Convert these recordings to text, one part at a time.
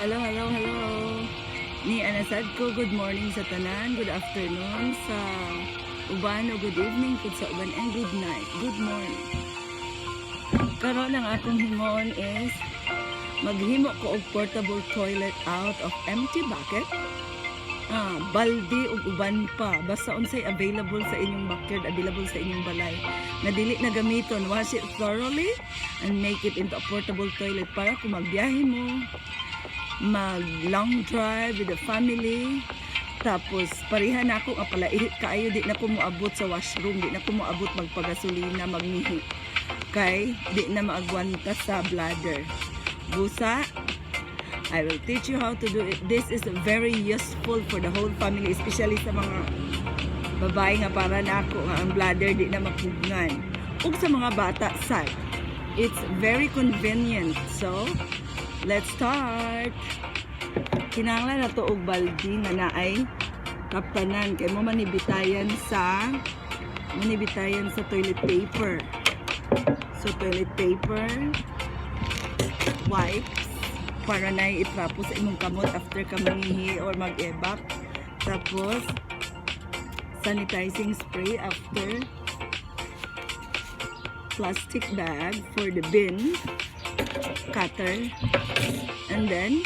Hello. Ni anasad ko, good morning sa tanan, good afternoon sa uban o good evening kung sa uban, and good night, good morning. Karon ang akong himon is maghimo ko og portable toilet out of empty bucket, balde ug uban pa, basta unsay available sa inyong backyard, available sa inyong balay na dili na gamiton. Wash it thoroughly and make it into a portable toilet para kung magbiyahe mo, mag long drive with the family, tapos pareha na ako nga palaihi kaayo, di na ko moabot sa washroom, di na ko moabot magpagasolina, magnihi kay di na maagwanta sa bladder. Busa, I will teach you how to do it. This is very useful for the whole family, especially sa mga babae nga para na ako nga ang bladder di na mapugnan, ug sa mga bata sad. It's very convenient. So let's start. Kinahanglan na to og baldi na naay kaptanan kay mo manibitayan sa toilet paper. So toilet paper, wipes para na itrapo sa imong kamot after ka mangihi or mag-ebak. Tapos sanitizing spray after, plastic bag for the bin, cutter, and then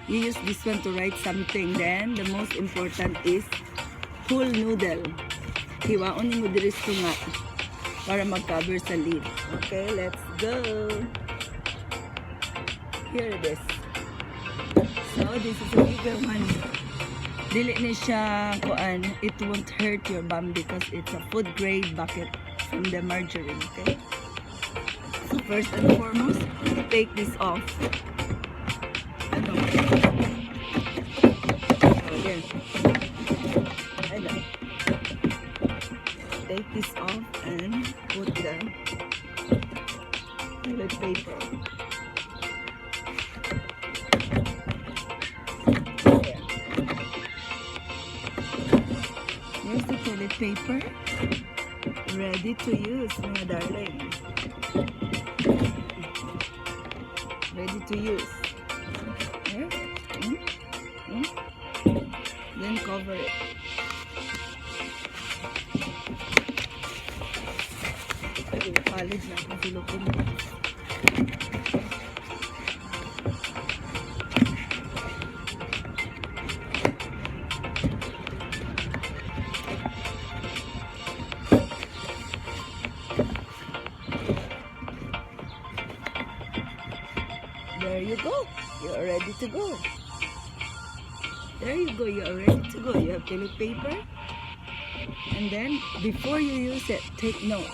you use this one to write something. Then the most important is pool noodle. Hiwaon ni mo diri nga para mag-cover sa lid. Okay, let's go. Here it is. So this is a bigger one. Dili ni siya kuan, it won't hurt your bum because it's a food grade bucket from the margarine. Okay, so first and foremost, take this off. Ano? Oh, yeah. Ano? Take this off and put the toilet paper. There. Here's the toilet paper. Ready to use, mga darling. Ready to use. Here. Then cover it. College na akong silupin. There you go. You're ready to go. There you go. You're ready to go. You have toilet paper. And then, before you use it, take note.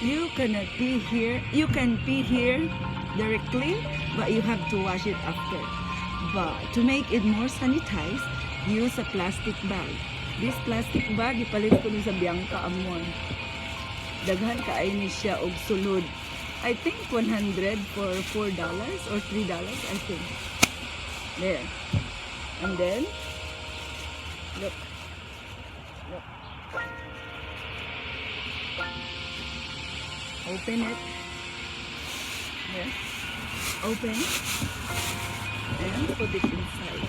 You cannot pee here. You can pee here directly, but you have to wash it after. But to make it more sanitized, use a plastic bag. This plastic bag, ipalit ko sa Bianca Amon. Daghan kaayo ni siya og sulod. I think 100 for $4 or $3, I think. There. And then, look. Open it. There. Open. And put it inside.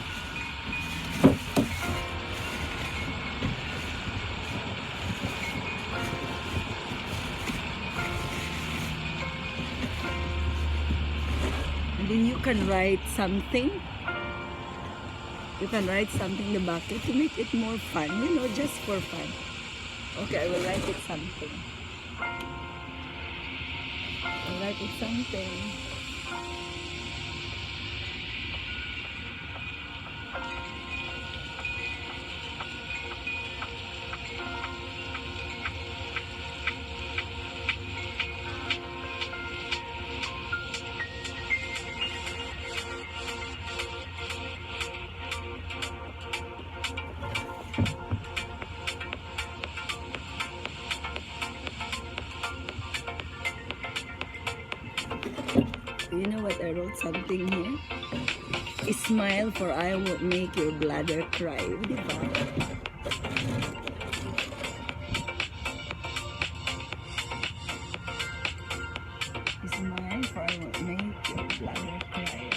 And then you can write something. You can write something in the bucket to make it more fun, just for fun. Okay, I will write it something. I'll write it something. You know what? I wrote something here. Smile, for I will make your bladder cry. Diba? Smile, for I will make your bladder cry.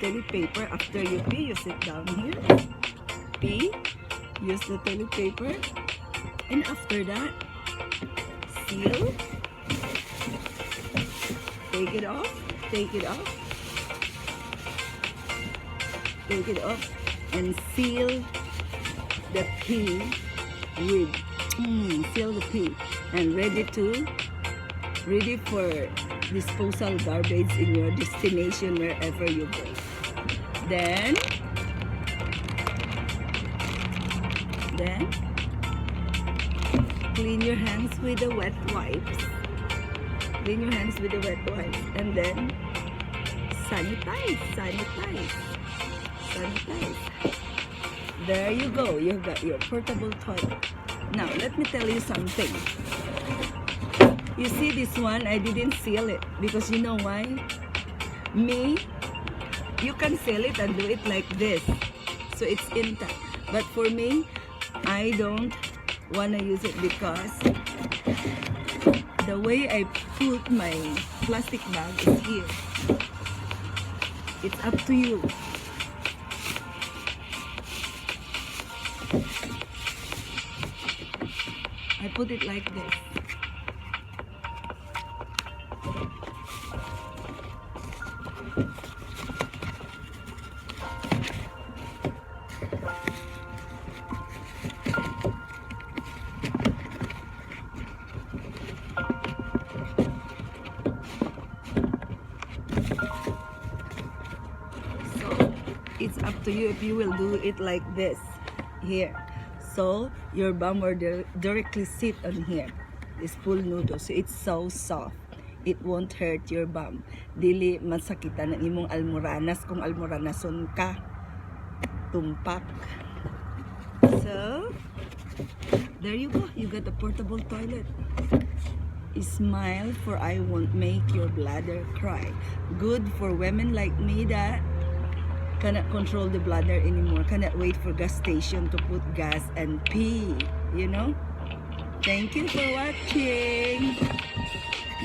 toilet paper. After you pee, you sit down here. Pee. Use the toilet paper. And after that, seal. Take it off. Take it off. Take it off. And seal the pee with seal the pee. And ready for disposal garbage in your destination wherever you go. Then clean your hands with the wet wipes. Clean your hands with the wet wipes. And then sanitize. There you go. You got your portable toilet. Now, let me tell you something. You see this one, I didn't seal it because you know why? Me, you can seal it and do it like this. So it's intact. But for me, I don't want to use it because the way I put my plastic bag is here. It's up to you. I put it like this. It's up to you if you will do it like this here. So your bum will directly sit on here. This full noodle. So it's so soft. It won't hurt your bum. Dili masakitan ng imong almoranas kung almoranason ka. Tumpak. So there you go. You got a portable toilet. Smile, for I won't make your bladder cry. Good for women like me that cannot control the bladder anymore, cannot wait for gas station to put gas and pee, you know. Thank you for watching.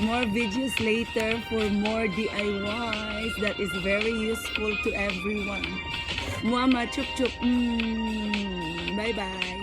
More videos later for more DIYs that is very useful to everyone. Mama chup chup. Bye bye.